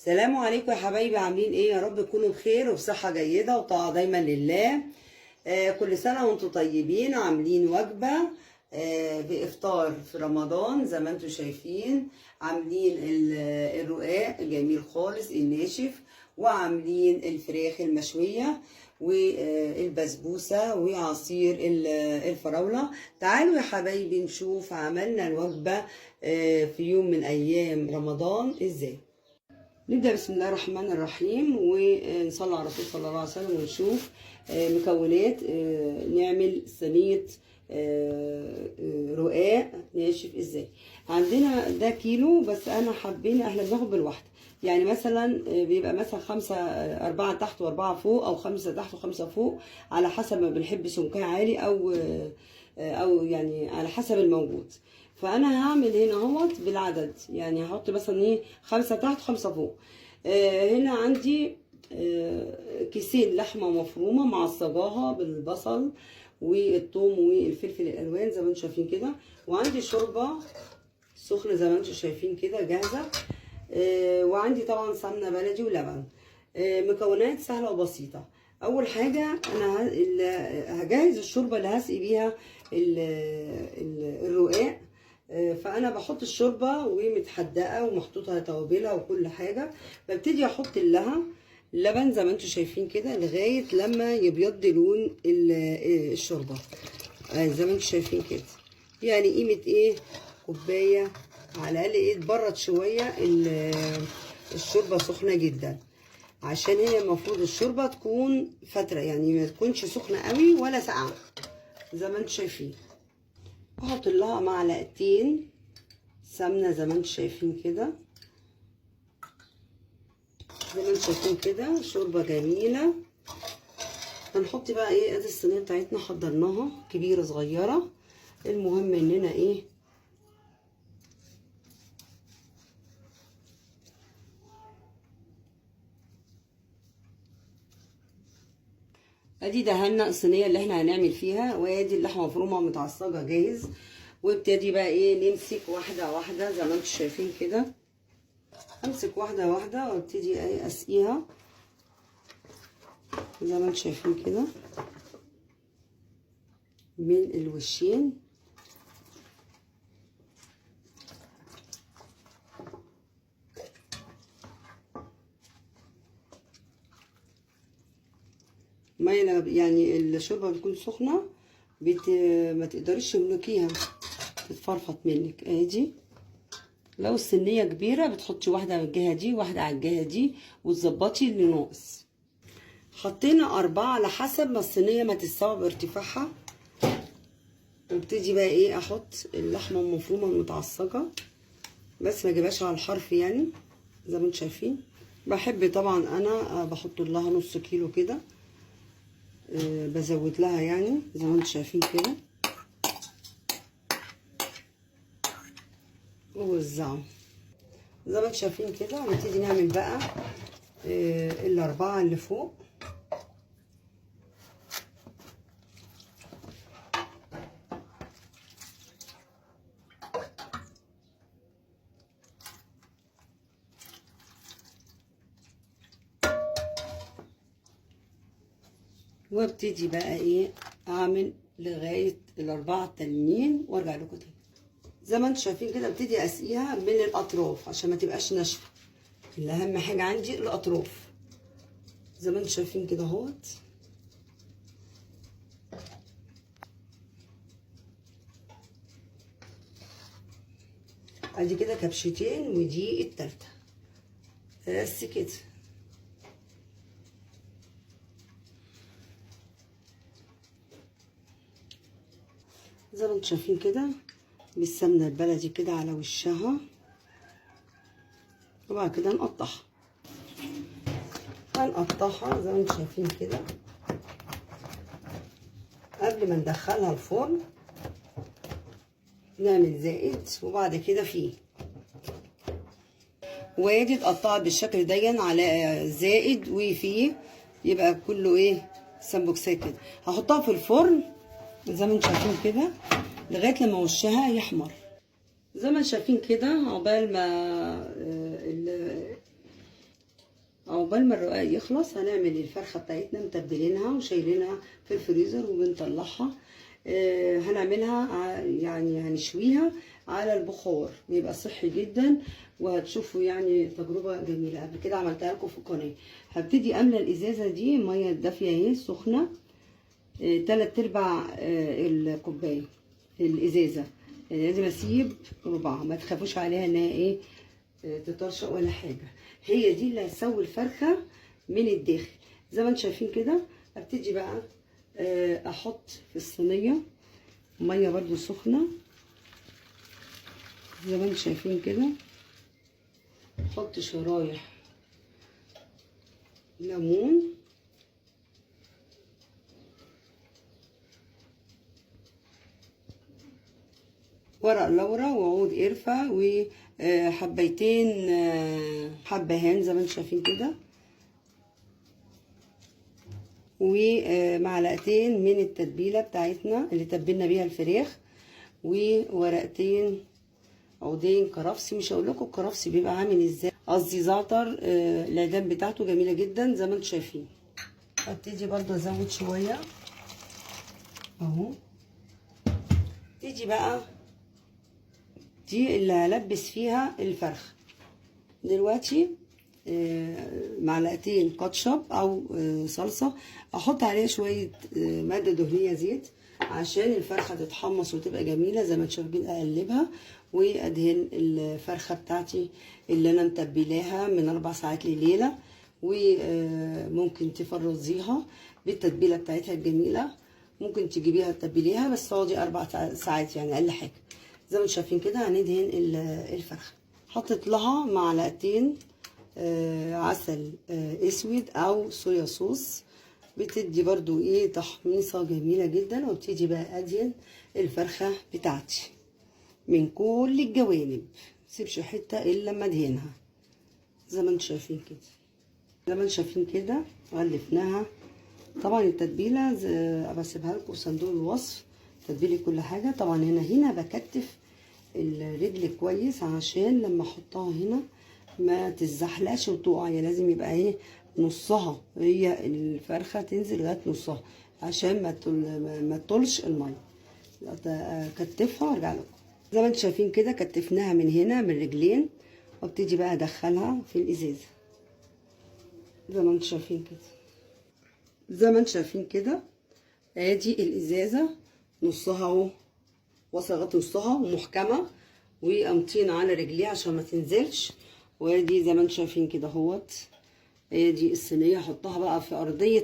السلام عليكم يا حبايبي، عاملين ايه؟ يا رب تكونوا بخير وبصحة جيدة وطاعة دايما لله. كل سنة وانتم طيبين. عاملين وجبة بإفطار في رمضان زي ما انتم شايفين. عاملين الرقاق جميل خالص الناشف، وعاملين الفراخ المشوية والبسبوسة وعصير الفراولة. تعالوا يا حبايبي نشوف عملنا الوجبة في يوم من أيام رمضان ازاي. نبدأ بسم الله الرحمن الرحيم ونصلي على الرسول صلى الله عليه وسلم ونشوف مكونات. نعمل صينية رقاق ناشف ازاي. عندنا ده كيلو، بس انا حابين احنا بناخد بالواحدة. يعني مثلا بيبقى مثلا 4 تحت و4 فوق، او 5 تحت و5 فوق، على حسب ما بنحب سمكها عالي او يعني على حسب الموجود. فانا هعمل هنا اهوت بالعدد، يعني هحط مثلا ايه 5 تحت 5 فوق. هنا عندي كيسين لحمه مفرومه معصجاها بالبصل والثوم والفلفل الالوان زي ما انتم شايفين كده. وعندي شوربه سخنه زي ما انتم شايفين كده جاهزه. وعندي طبعا سمنه بلدي ولبن. مكونات سهله وبسيطه. اول حاجه انا هجهز الشوربه اللي هسقي بيها الرقاق. فانا بحط الشوربه ومتحدقه ومحطوطه توابلها وكل حاجه. ببتدي احط لها اللبن زي ما انتم شايفين كده لغايه لما يبيض لون الشوربه زي ما انتم شايفين كده. يعني قيمه ايه كوبايه على الاقل، ايه تبرد شويه. الشوربه سخنه جدا عشان هي المفروض الشوربه تكون فتره، يعني ما تكونش سخنه قوي ولا ساقعه زي ما انتم شايفين. احط لها معلقتين سمنه زي ما انتم شايفين كده. زي ما انتم شايفين كده شوربه جميله. هنحط بقى ايه ادي الصينيه بتاعتنا حضرناها كبيره صغيره. المهم اننا ايه ادي دهنا الصينيه اللي احنا هنعمل فيها، وادي اللحمه مفرومه متعصجه جاهز. وابتدي بقى ايه نمسك واحده واحده زي ما انتم شايفين كده. امسك واحده واحده وابتدي ايه اسقيها زي ما انتم شايفين كده من الوشين. ميه يعني الشوربه بتكون سخنه ما تقدريش تملكيها، تتفرفط منك. ادي لو الصينيه كبيره بتحطي واحده على الجهه دي واحده على الجهه دي وتظبطي اللي ناقص. حطينا 4 على حسب ما الصينيه ما تستوي بارتفاعها. وابتدي بقى ايه احط اللحمه المفرومه المتعصجه، بس ما اجيبهاش على الحرف يعني زي ما انتم شايفين. بحب طبعا انا بحط لها نص كيلو كده. بزود لها يعني زي ما انتم شايفين كده ووزعه زي ما انتم شايفين كده. هنبتدي نعمل بقى ال4 اللي فوق. وابتدي بقى ايه اعمل لغايه ال4 التانيين وارجع لكم تاني. زي ما انتم شايفين كده ابتدي اسقيها من الاطراف عشان ما تبقاش ناشفه. اللي اهم حاجه عندي الاطراف زي ما انتم شايفين كده اهوت. ادي كده كبشتين ودي التالتة بس كده. زي ما انتم شايفين كده بالسمنه البلدي كده على وشها. وبعد كده هنقطعها زي ما انتم شايفين كده قبل ما ندخلها الفرن. نعمل زائد وبعد كده فيه، وادي اتقطعت بالشكل ده على زائد وفيه، يبقى كله ايه سمبوكسات كده. هحطها في الفرن زي ما انتم شايفين كده لغايه لما وشها يحمر زي ما انتم شايفين كده. عقبال ما عقبال ما الرقاق يخلص هنعمل الفرخه بتاعتنا متبلينها وشايلينها في الفريزر وبنطلعها. هنعملها يعني هنشويها على البخار، بيبقى صحي جدا وهتشوفوا يعني تجربه جميله. قبل كده عملتها لكم في القناه. هبتدي املى الازازه دي ميه دافيه اهي سخنه، 3/4 الكوبايه الازازه. لازم اسيب ربعها، ما تخافوش عليها انها ايه تطرشق ولا حاجه. هي دي اللي هتسوي الفرخه من الداخل زي ما انتم شايفين كده. ابتدي بقى احط في الصينيه ميه برده سخنه زي ما انتم شايفين كده. احط شرايح ليمون، ورق لورا وعود قرفه وحبيتين حبهان زي ما انتم شايفين كده، ومعلقتين من التتبيله بتاعتنا اللي تبلنا بيها الفراخ، وورقتين عودين كرفسي. مش هقول لكم الكرفسي بيبقى عامل ازاي، قصدي زعتر. العيدان بتاعته جميله جدا زي ما انتم شايفين. هبتدي برضو ازود شويه اهو. تيجي بقى دي اللي هلبس فيها الفرخ دلوقتي. معلقتين كاتشب او صلصه، احط عليها شويه ماده دهنيه زيت عشان الفرخه تتحمص وتبقى جميله زي ما انتم شايفين. اقلبها وادهن الفرخه بتاعتي اللي انا متبلاها من 4 ساعات لليله، وممكن تفرزيها بالتتبيله بتاعتها الجميله. ممكن تجيبيها تتبليها بس تقعدي 4 ساعات يعني اقل حاجه. زي ما انتم شايفين كده هندهن الفرخه. حطيت لها معلقتين عسل اسود او صويا صوص، بتدي برضو ايه تحميصه جميله جدا. وابتدي بقى ادهن الفرخه بتاعتي من كل الجوانب، مسيبش حته الا لما ادهنها زي ما انتم شايفين كده. زي ما انتم شايفين كده غلفناها. طبعا التتبيله بسيبها لكم في صندوق الوصف، تتبيلي كل حاجه. طبعا هنا بكتف الرجل كويس عشان لما احطها هنا ما تتزحلقش وتقع. يعني لازم يبقى ايه نصها، هي الفرخه تنزل لغايه نصها عشان ما تطولش الميه. اكتفها وارجع لكم. زي ما انتم شايفين كده كتفناها من هنا من الرجلين، وابتدي بقى ادخلها في الازازه زي ما انتم شايفين كده. زي ما انتم شايفين كده ادي الازازه نصها اهو، واصله لغايه نصها ومحكمه، وقمطين على رجليها عشان ما تنزلش. وادي زي ما انتم شايفين كده اهوت. ادي الصينيه احطها بقى في ارضيه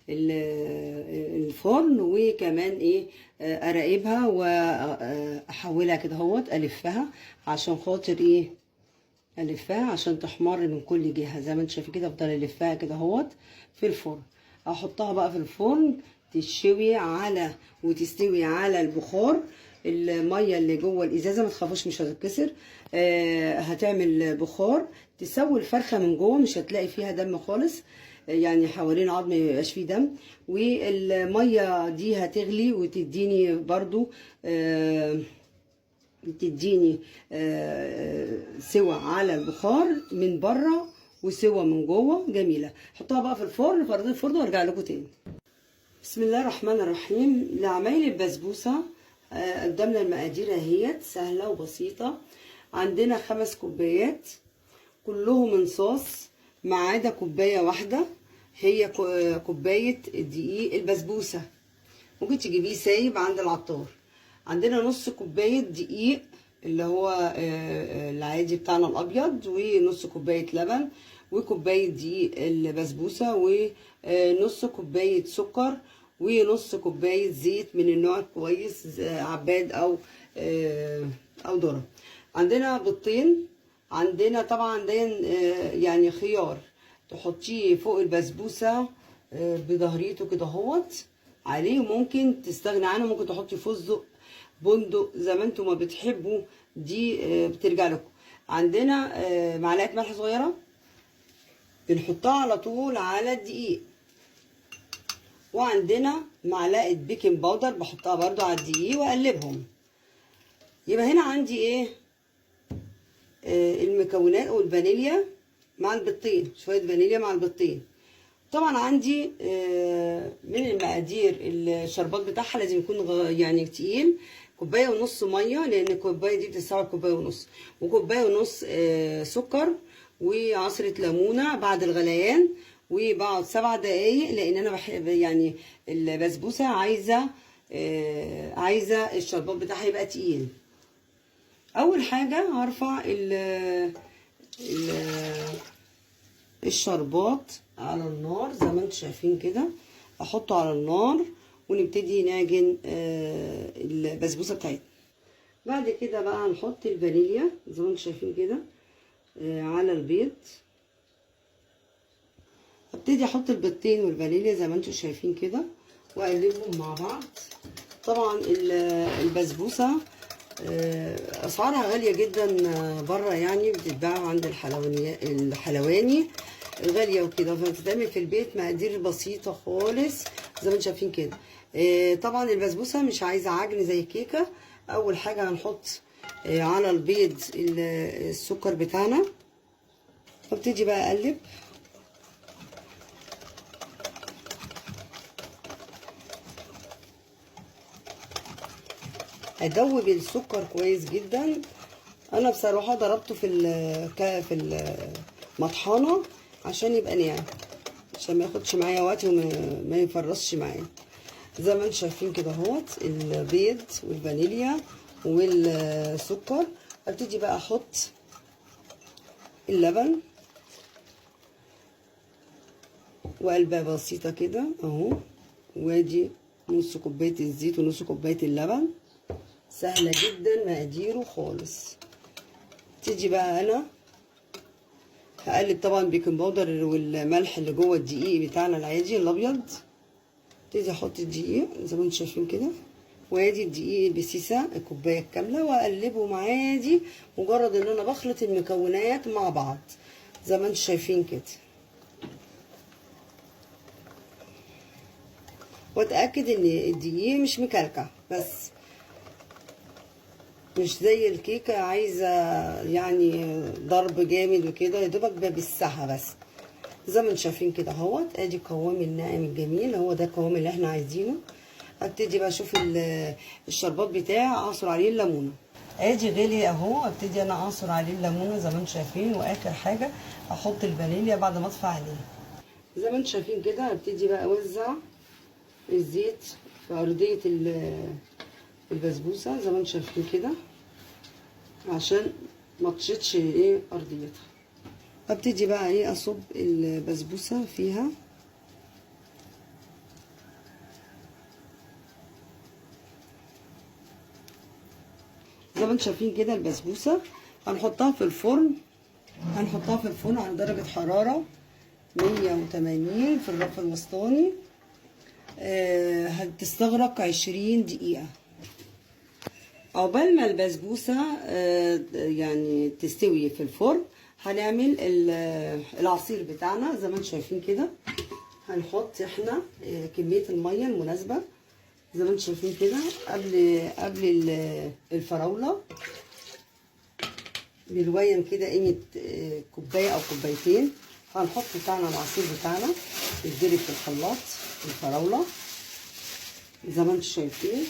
الفرن، وكمان ايه اراقبها واحولها كده اهوت، الفها عشان خاطر ايه الفها عشان تحمر من كل جهه. زي ما انتم شايفين كده افضل الفها كده اهوت في الفرن. احطها بقى في الفرن تستوي على البخار. الميه اللي جوه الازازه ما تخافوش مش هتتكسر، هتعمل بخار تسوي الفرخه من جوه، مش هتلاقي فيها دم خالص، يعني حوالين العظم ما يبقاش فيه دم. والميه دي هتغلي وتديني برضو تديني سوى على البخار من بره وسوى من جوه جميله. حطها بقى في الفرن في ارضيه الفرن وارجع لكم تاني. بسم الله الرحمن الرحيم. لعمايل البسبوسه قدامنا المقادير اهيت سهله وبسيطه. عندنا 5 كوبايات كلهم انصاص ما عدا كوبايه واحده، هي كوبايه دقيق البسبوسه، ممكن تجيبيه سايب عند العطار. عندنا نص كوبايه دقيق اللي هو العادي بتاعنا الابيض، ونص كوبايه لبن، وكوبايه دقيق البسبوسه، ونص كوبايه سكر، ونص كوبايه زيت من النوع الكويس عباد او ذره. عندنا بيضتين. عندنا طبعا ده يعني خيار تحطيه فوق البسبوسه بظهريته كده اهوت عليه، وممكن تستغني عنه، ممكن تحطي فستق بندق زي ما انتم ما بتحبوا، دي بترجع لكم. عندنا معلقه ملح صغيره بنحطها على طول على الدقيق، وعندنا معلقه بيكنج باودر بحطها برده على الدقيق واقلبهم. يبقى هنا عندي ايه المكونات والفانيليا مع البيضتين، شويه فانيليا مع البيضتين. طبعا عندي من المقادير الشربات بتاعها لازم يكون يعني تقيل. كوبايه ونص ميه، لان الكوبايه دي بتستوعب كوبايه ونص، وكوبايه ونص سكر، وعصره ليمونه بعد الغليان، وبقعد 7 دقايق، لان انا بحب يعني البسبوسه عايزه الشربات بتاعها يبقى تقيل. اول حاجه هرفع الشربات على النار زي ما انتم شايفين كده، احطه على النار ونبتدي نعجن البسبوسه بتاعتنا. بعد كده بقى هنحط الفانيليا زي ما انتم شايفين كده على البيض. ابتدي احط البيضتين والفانيليا زي ما انتم شايفين كده واقلبهم مع بعض. طبعا البسبوسه اسعارها غاليه جدا بره، يعني بتتباع عند الحلواني غاليه وكده، فبتتعمل في البيت مقادير بسيطه خالص زي ما انتم شايفين كده. طبعا البسبوسه مش عايزه عجن زي الكيكه. اول حاجه هنحط على البيض السكر بتاعنا، وابتدي بقى اقلب. ادوب السكر كويس جدا. انا بصراحه ضربته في المطحنه عشان يبقى ناعم، عشان ما ياخدش معايا وقت وما يفرصش معايا. زي ما انتم شايفين كده اهوت البيض والفانيليا والسكر. ابتدي بقى احط اللبن وقلبة بسيطه كده اهو، وادي نص كوبايه الزيت ونص كوبايه اللبن. سهله جدا مقاديره خالص. تيجي بقى انا هقلب طبعا بيكنج باودر والملح اللي جوه الدقيق بتاعنا العادي الابيض. ابتدي احط الدقيق زي ما انتم شايفين كده، وادي الدقيق بسيسه الكوبايه الكامله، واقلبهم عادي مجرد ان انا بخلط المكونات مع بعض زي ما انتم شايفين كده. واتاكد ان الدقيق مش مكلكع، بس مش زي الكيكه عايزه يعني ضرب جامد وكده، يا دوبك ببسها بس زي ما انتم شايفين كده اهوت. ادي القوام الناعم الجميل، هو ده القوام اللي احنا عايزينه. ابتدي بقى اشوف الشربات بتاعي اعصر عليه الليمونه. ادي غلي اهو، ابتدي انا اعصر عليه الليمونه زي ما انتم شايفين. واخر حاجه احط الفانيليا بعد ما اطفي عليه زي ما انتم شايفين كده. ابتدي بقى اوزع الزيت في ارضيه البسبوسه زي ما انتم شايفين كده، عشان ما تشيطش ارضيتها. ابتدي بقى اصب البسبوسه فيها. زي ما انتم شايفين كده البسبوسه هنحطها في الفرن. على درجه حراره 180 في الرف الوسطاني. هتستغرق 20 دقيقه. عقبال ما البسبوسه يعني تستوي في الفرن، هنعمل العصير بتاعنا زي ما انتم شايفين كده. هنحط احنا كميه الميه المناسبه زي ما انتم شايفين كده قبل الفراوله بالويم كده قيمه كوبايه او كوبايتين. هنحط بتاعنا العصير بتاعنا يتضرب في الخلاط الفراوله زي ما انتم شايفين.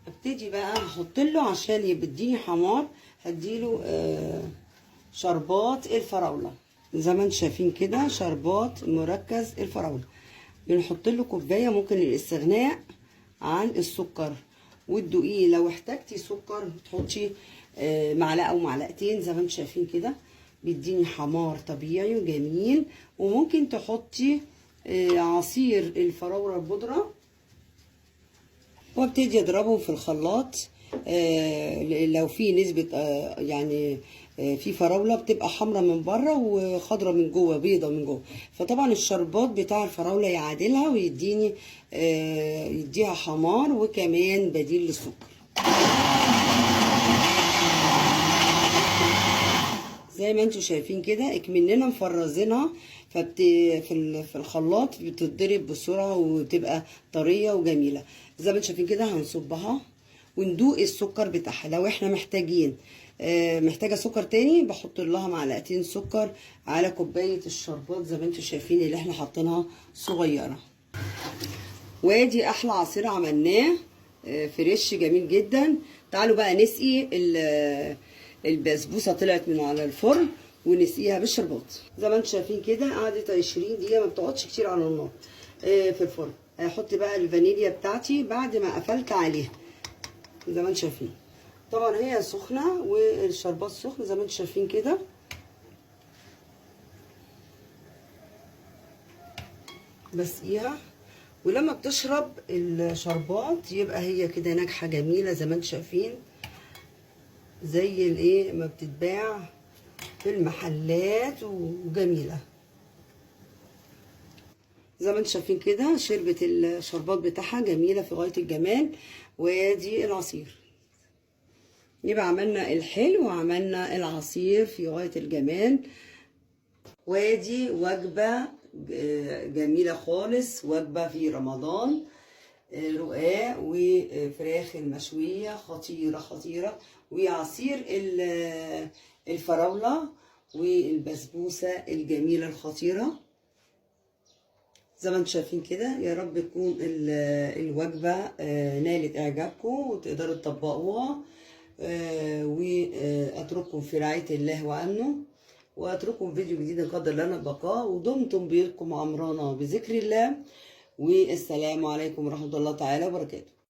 ابتدي بقى احط له عشان يديني حمار، هديله شربات الفراوله زي ما انتم شايفين كده، شربات مركز الفراوله. بنحط له كوبايه ممكن للاستغناء عن السكر والدقيق. لو احتاجتي سكر تحطي معلقه او معلقتين زي ما انتم شايفين كده، بيديني حمار طبيعي وجميل. وممكن تحطي عصير الفراوله البودره، وابتدي اضربهم في الخلاط. لو في نسبه يعني في فراوله بتبقى حمراء من بره وخضراء من جوه، بيضه من جوه، فطبعا الشربات بتاع الفراوله يعادلها ويديني يديها حمار وكمان بديل للسكر. زي ما انتم شايفين كده اكمننا مفرزينها، في الخلاط بتتضرب بسرعه وتبقى طريه وجميله. زي ما انتم شايفين كده هنصبها وندوق السكر بتاعها. لو احنا محتاجين محتاجه سكر تاني بحط لها معلقتين سكر على كوبايه الشربات زي ما انتم شايفين اللي احنا حاطينها صغيره. وادي احلى عصير عملناه فريش جميل جدا. تعالوا بقى نسقي البسبوسه طلعت من على الفرن ونسقيها بالشربات زي ما انتم شايفين كده. قعدت 20 دقيقه، ما بتقعدش كتير على النار في الفرن. هحط بقى الفانيليا بتاعتي بعد ما قفلت عليها زي ما انتم شايفين. طبعا هي سخنه والشربات سخن زي ما انتم شايفين كده. بسقيها ولما بتشرب الشربات يبقى هي كده ناجحه جميله زي ما انتم شايفين، زي الايه ما بتتباع في المحلات وجميله زي ما انتم شايفين كده. شربت الشربات بتاعها جميله في غايه الجمال. وادي العصير، يبقى عملنا الحلو وعملنا العصير في غايه الجمال. وادي وجبه جميله خالص، وجبه في رمضان، رقاق وفراخ المشويه خطيره خطيره، وعصير الفراوله والبسبوسه الجميله الخطيره زي ما انتم شايفين كده. يا رب تكون الوجبه نالت اعجابكم وتقدروا تطبقوها. واترككم في رعايه الله وامنه، واترككم فيديو جديد قدر لنا البقاء، ودمتم بيدكم عمرانه بذكر الله. والسلام عليكم ورحمه الله تعالى وبركاته.